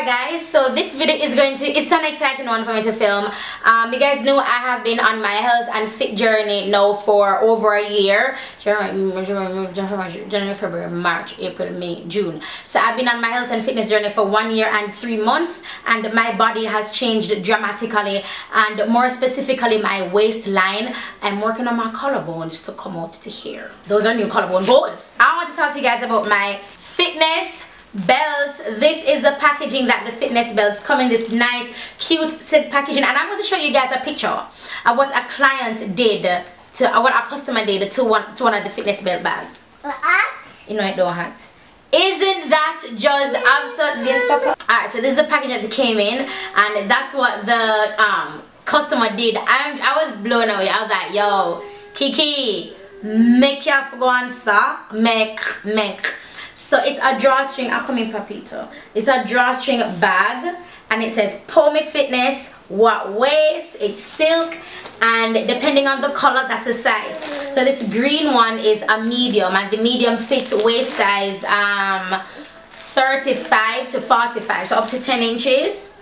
guys, so this video is it's an exciting one for me to film. You guys know I have been on my health and fit journey now for over a year. January, February, March, April, May, June. So I've been on my health and fitness journey for 1 year and 3 months, and my body has changed dramatically, and more specifically my waistline. I'm working on my collarbones to come out to here. Those are new collarbone goals. I want to talk to you guys about my fitness belts. This is the packaging that the fitness belts come in, this nice cute set packaging, and I'm going to show you guys a picture of what a client did to what a customer did to one of the fitness belt bags. You know it don't hurt. Isn't that just absolutely yes, Papa? Alright, so this is the packaging that came in, and that's what the customer did. I was blown away. I was like, yo, Kiki, make your go and start. Make. So it's a drawstring, I'll come in papito. It's a drawstring bag, and it says Pomi Fitness, what waist, it's silk, and depending on the color, that's the size. So this green one is a medium, and the medium fits waist size 35 to 45, so up to 10 inches.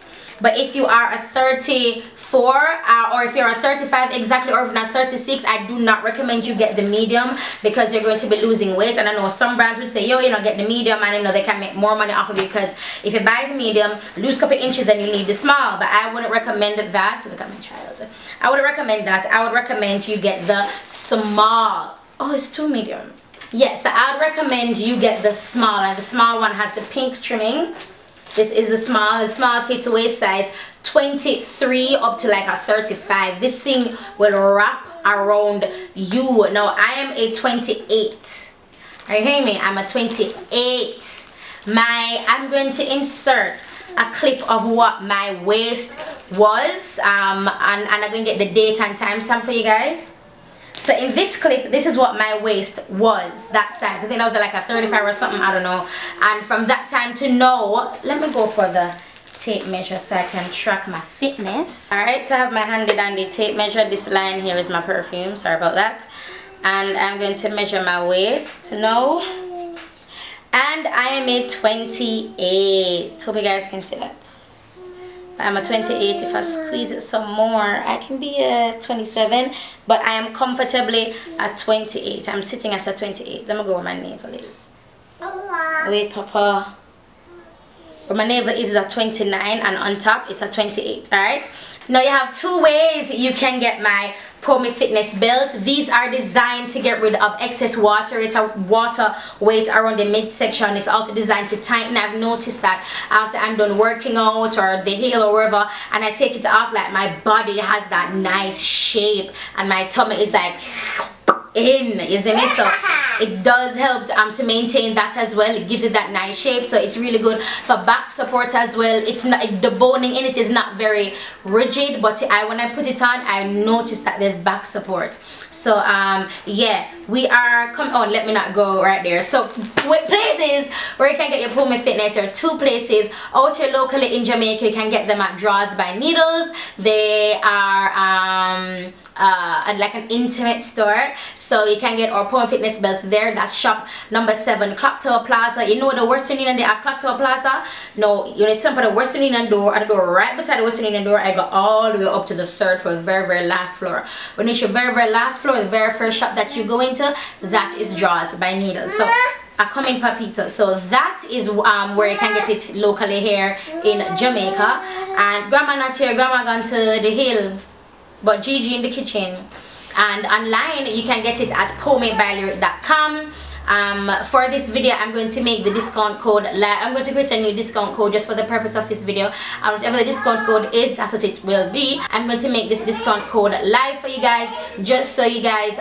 But if you are a 34 or if you're a 35 exactly, or if not 36, I do not recommend you get the medium, because you're going to be losing weight. And I know some brands would say, yo, you know, get the medium, and you know they can make more money off of you, because if you buy the medium, lose a couple inches, then you need the small. But I wouldn't recommend that. Look at my child. I wouldn't recommend that. I would recommend you get the small. Oh, it's too medium. Yes, so I would recommend you get the small, and the small one has the pink trimming. This is the small. The small fits waist size 23 up to like a 35. This thing will wrap around you. Now I am a 28. Are you hearing me? I'm a 28. I'm going to insert a clip of what my waist was, and I'm going to get the date and time stamp for you guys. So in this clip, this is what my waist was, that size. I think that was like a 35 or something, I don't know. And from that time to now, let me go for the tape measure so I can track my fitness. Alright, so I have my handy dandy tape measure. This line here is my perfume, sorry about that. And I'm going to measure my waist now. And I am a 28. Hope you guys can see that. I'm a 28. If I squeeze it some more, I can be a 27, but I am comfortably at 28. I'm sitting at a 28. Let me go where my navel is. Wait, Papa. Where my navel is a 29, and on top it's a 28. Alright, now you have 2 ways you can get my Pomi Fitness belt. These are designed to get rid of excess water. It's a water weight around the midsection. It's also designed to tighten. I've noticed that after I'm done working out or the hill or wherever, and I take it off, like my body has that nice shape, and my tummy is like in, you see me? So it does help to maintain that as well. It gives it that nice shape, so it's really good for back support as well. It's not, the boning in it is not very rigid, but when I put it on, I noticed that there's back support. So yeah, we are let me not go right there. So places where you can get your Pomi Fitness, there are 2 places out here locally in Jamaica. You can get them at Draws by Needles. They are like an intimate store, so you can get our Pomi Fitness belts there. That's shop number 7, Clock Tower Plaza. You know the Western Union there at Clock Tower Plaza? No, you need to put the Western Union door, at the door right beside the Western Union door. I got all the way up to the 3rd floor, the very last floor. When it's your very last floor, the very first shop that you go into, that is Draws by Needles. So I come in papito. So that is where you can get it locally here in Jamaica. And grandma not here, grandma gone to the hill, but Gigi in the kitchen. And online you can get it at pomibylyric.com. For this video, I'm going to make the discount code. I'm going to create a new discount code just for the purpose of this video. Whatever the discount code is, that's what it will be. I'm going to make this discount code live for you guys, just so you guys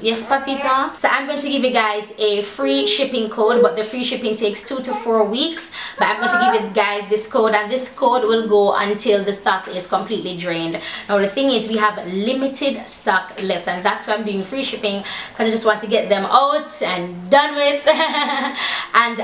yes, Papita. So I'm going to give you guys a free shipping code, but the free shipping takes 2 to 4 weeks. But I'm going to give you guys this code, and this code will go until the stock is completely drained. Now the thing is, we have limited stock left, and that's why I'm doing free shipping, because I just want to get them out and done with. And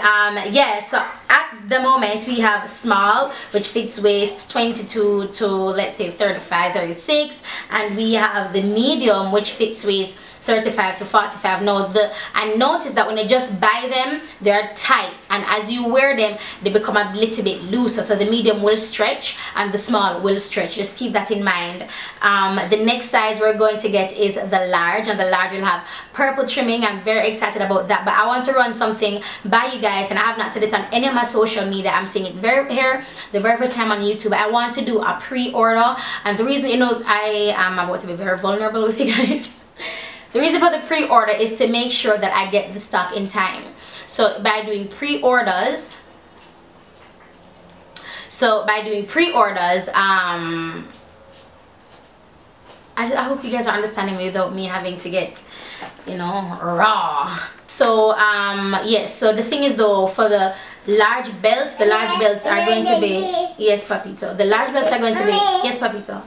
yeah, so at the moment we have small, which fits waist 22 to let's say 35, 36, and we have the medium, which fits waist 35 to 45. No, I noticed that when I just buy them, they're tight, and as you wear them, they become a little bit looser. So the medium will stretch and the small will stretch. Just keep that in mind. The next size we're going to get is the large, and the large will have purple trimming. I'm very excited about that, but I want to run something by you guys, and I have not said it on any of my social media. I'm saying it here the very first time on YouTube. I want to do a pre-order, and the reason, you know, I am about to be very vulnerable with you guys. The reason for the pre-order is to make sure that I get the stock in time. So by doing pre-orders, I hope you guys are understanding me without me having to get, you know, raw. So yes, so the thing is though, for the large belts, the large belts are going to be, yes papito, the large belts are going to be, yes papito,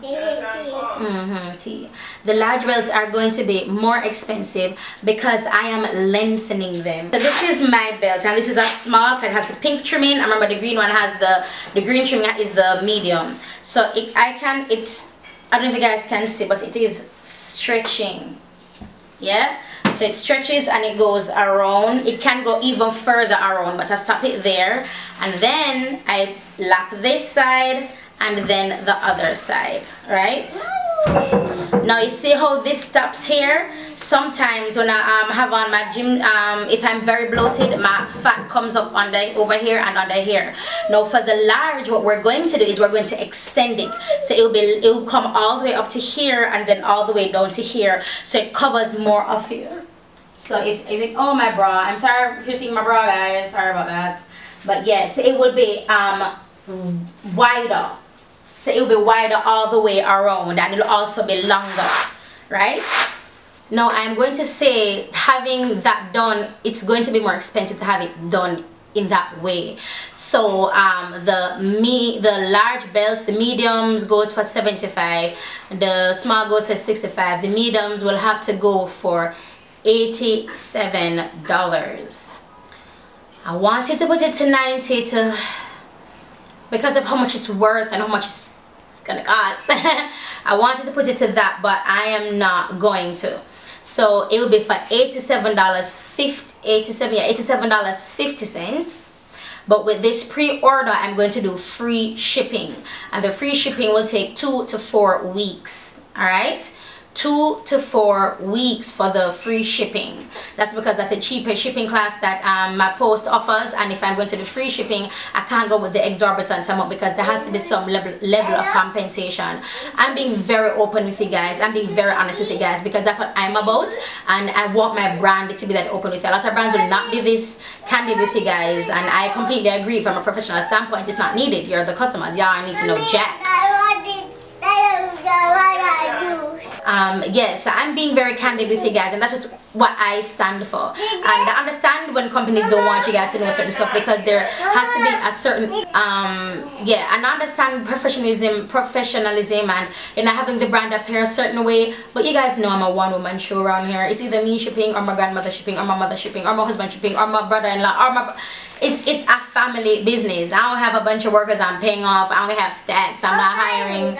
the large belts are going to be more expensive because I am lengthening them. So this is my belt, and this is a small, it has the pink trimming. I remember the green one has the green trimming is the medium. So I don't know if you guys can see, but it is stretching. Yeah, so it stretches and it goes around. It can go even further around, but I stop it there, and then I lap this side and then the other side, right? Now you see how this stops here. Sometimes when I have on my gym, if I'm very bloated, my fat comes up over here and under here. Now for the large, what we're going to do is we're going to extend it, so it will come all the way up to here and then all the way down to here, so it covers more of you. So if it, oh my bra, I'm sorry if you're seeing my bra guys, sorry about that, but yes, it will be wider. So it will be wider all the way around, and it will also be longer, right? Now I'm going to say, having that done, it's going to be more expensive to have it done in that way. So the large belts, the mediums goes for $75, the small goes for $65, the mediums will have to go for $87. I wanted to put it to $90 because of how much it's worth and how much it's gonna cost. I wanted to put it to that, but I am not going to. So it will be for $87.50. But with this pre-order, I'm going to do free shipping, and the free shipping will take 2 to 4 weeks. All right, 2 to 4 weeks for the free shipping. That's because that's a cheaper shipping class that my post offers, and if I'm going to do free shipping, I can't go with the exorbitant amount because there has to be some level of compensation. I'm being very open with you guys, I'm being very honest with you guys, because that's what I'm about, and I want my brand to be that open with you. A lot of brands will not be this candid with you guys, and I completely agree. From a professional standpoint, it's not needed. You're the customers, y'all need to know jack. Yeah, so I'm being very candid with you guys, and that's just what I stand for. And I understand when companies don't want you guys to know certain stuff, because there has to be a certain yeah, and I understand professionalism and, you know, having the brand appear a certain way, but you guys know I'm a one-woman show around here. It's either me shipping, or my grandmother shipping, or my mother shipping, or my husband shipping, or my brother-in-law, or my it's a family business. I don't have a bunch of workers I'm paying off. I only have stacks. I'm not hiring.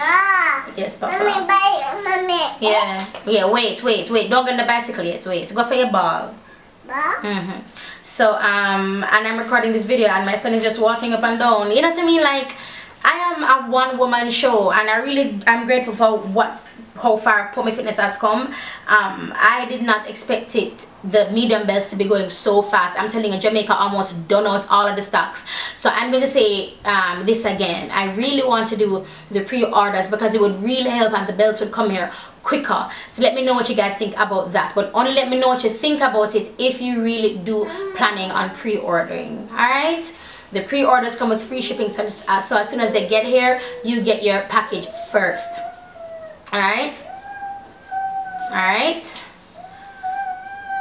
Yes, Papa. Yeah, wait, don't get on the bicycle yet. Wait, go for your ball. So and I'm recording this video, and my son is just walking up and down, you know what I mean? Like, I am a one-woman show, and I'm grateful for how far Pomi Fitness has come. I did not expect the medium belts to be going so fast. I'm telling you, Jamaica almost done out all of the stocks. So I'm going to say this again. I really want to do the pre-orders because it would really help, and the belts would come here quicker. So let me know what you guys think about that, but only let me know what you think about it if you really do planning on pre-ordering. All right, the pre-orders come with free shipping, so as soon as they get here, you get your package first. All right,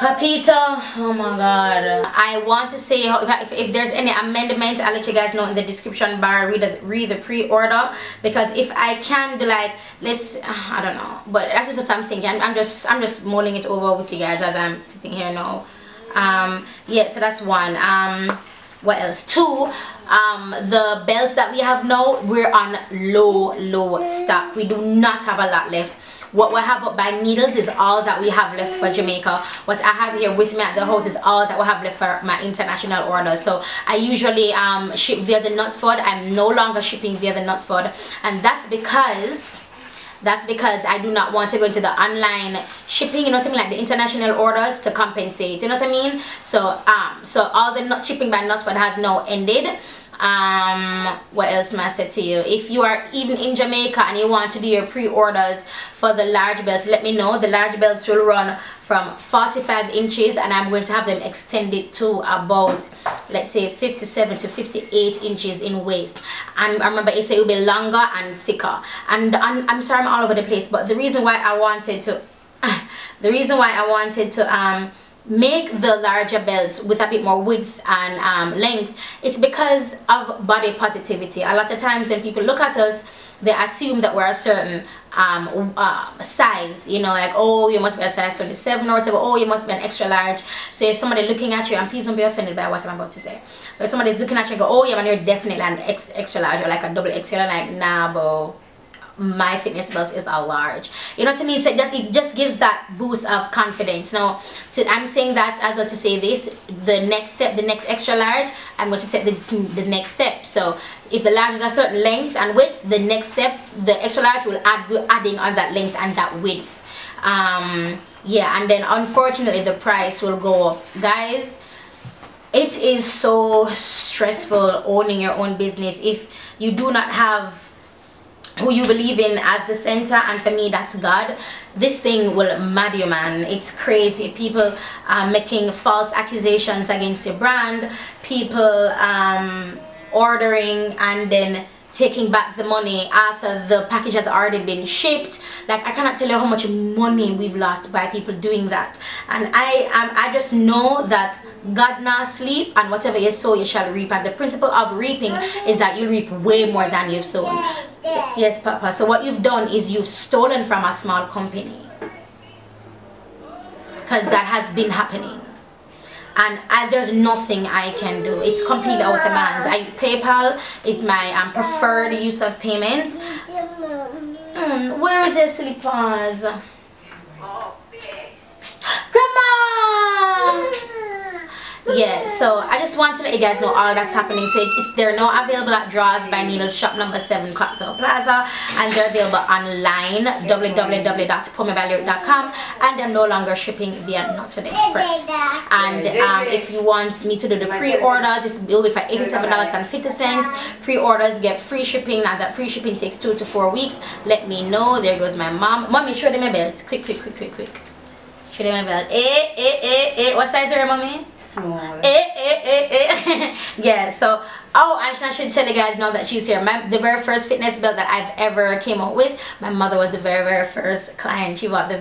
Papito, oh my god, I want to say if there's any amendment, I'll let you guys know in the description bar. Read the pre-order, because if I can do, like, let's I don't know, but that's just what I'm thinking. I'm just mulling it over with you guys as I'm sitting here now. Yeah, so that's one. What else? Two, the belts that we have now, we're on low stock. We do not have a lot left. what we have up by needles is all that we have left for Jamaica. What I have here with me at the house is all that we have left for my international orders. So I usually ship via the Knutsford. I'm no longer shipping via the Knutsford, and that's because I do not want to go into the online shipping, you know what I mean, like the international orders, to compensate, you know what I mean. So so all the shipping by Knutsford has now ended. What else may I say to you? If you are even in Jamaica and you want to do your pre-orders for the large belts, let me know. The large belts will run from 45 inches, and I'm going to have them extended to about, let's say, 57 to 58 inches in waist. And I remember it will be longer and thicker. And I'm sorry I'm all over the place, but the reason why I wanted to make the larger belts with a bit more width and length, it's because of body positivity. A lot of times when people look at us, they assume that we're a certain size, you know, like, oh, you must be a size 27 or whatever, oh, you must be an extra large. So if somebody looking at you, and please don't be offended by what I'm about to say, but if somebody's looking at you and go, oh yeah man, you're definitely an extra large, or like a double XL, and like, nah bro, my fitness belt is a large, you know what I mean. So that it just gives that boost of confidence. Now I'm saying that as well to say this, the next step, the next extra large, I'm going to take the next step. So if the large is a certain length and width, the next step, the extra large will adding on that length and that width. Yeah, and then unfortunately the price will go up, guys. It is so stressful owning your own business if you do not have who you believe in as the center, and for me that's God. This thing will mad you, man. It's crazy. People making false accusations against your brand, people ordering and then taking back the money after the package has already been shipped. Like, I cannot tell you how much money we've lost by people doing that. And I just know that God not sleep, and whatever you sow you shall reap, and the principle of reaping is that you reap way more than you've sown. Yes, Papa. So what you've done is you've stolen from a small company, because that has been happening. And there's nothing I can do. It's completely out of my hands. PayPal is my preferred use of payment. Where is your slippers? Grandma! Yeah, so I just want to let you guys know all that's happening. So they're now available at Draws by Needles, shop number 7, Clocktower Plaza, and they're available online, www.pomi.lyric.com, and they're no longer shipping via Knutsford Express. And if you want me to do the pre-orders, it will be for $87.50. Pre-orders get free shipping. Now that free shipping takes 2 to 4 weeks. Let me know. There goes my mom. Mommy, show them my belt. Quick. Show them my belt. What size are you, mommy? Small. Yeah, so I should tell you guys now that she's here. The very first fitness belt that I've ever came out with, my mother was the very first client. She bought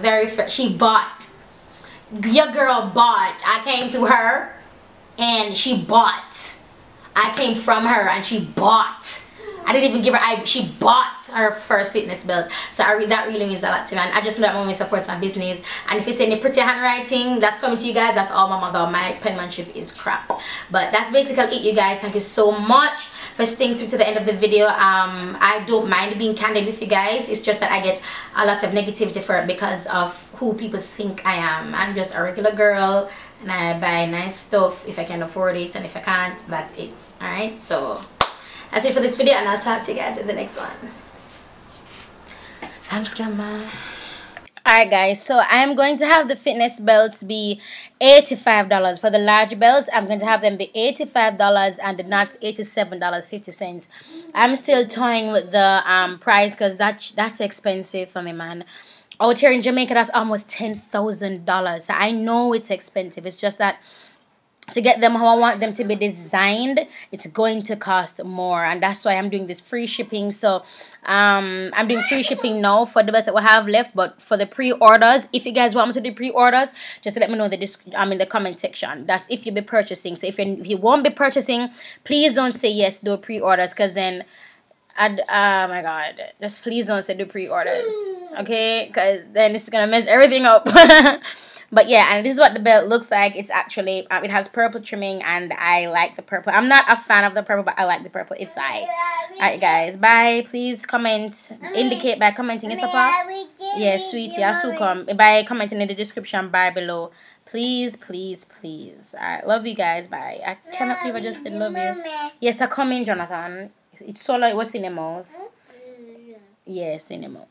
your girl bought. I came to her and she bought. I came from her and she bought. I didn't even give her, she bought her first fitness belt. So that really means a lot to me. And I just know that mommy supports my business. And if you see any pretty handwriting that's coming to you guys, that's all my mother. My penmanship is crap. But that's basically it, you guys. Thank you so much for staying through to the end of the video. I don't mind being candid with you guys. It's just that I get a lot of negativity for it because of who people think I am. I'm just a regular girl and I buy nice stuff if I can afford it, and if I can't, that's it. Alright, so that's it for this video, and I'll talk to you guys in the next one. Thanks, Grandma. Alright guys, so I'm going to have the fitness belts be $85. For the large belts, I'm going to have them be $85 and not $87.50. I'm still toying with the price because that's expensive for me, man. Out here in Jamaica, that's almost $10,000. So I know it's expensive. It's just that to get them how I want them to be designed, it's going to cost more, and that's why I'm doing this free shipping. So I'm doing free shipping now for the best that we have left, but for the pre-orders, if you guys want me to do pre-orders, just let me know in the comment section. That's if you'll be purchasing. So if you won't be purchasing, please don't say yes, do pre-orders, because then oh my god, just please don't say do pre-orders, okay, because then it's gonna mess everything up. But yeah, and this is what the belt looks like. It's actually it has purple trimming, and I like the purple. I'm not a fan of the purple, but I like the purple inside. Alright guys, bye. Please comment, indicate by commenting. Yes, Papa? Yes, sweetie, I so come by commenting in the description bar below. Please, please, please. Alright, love you guys. Bye. I cannot believe I just said love you. Yes, I come in, Jonathan. It's so like what's in the mouth. Yes, in the mouth.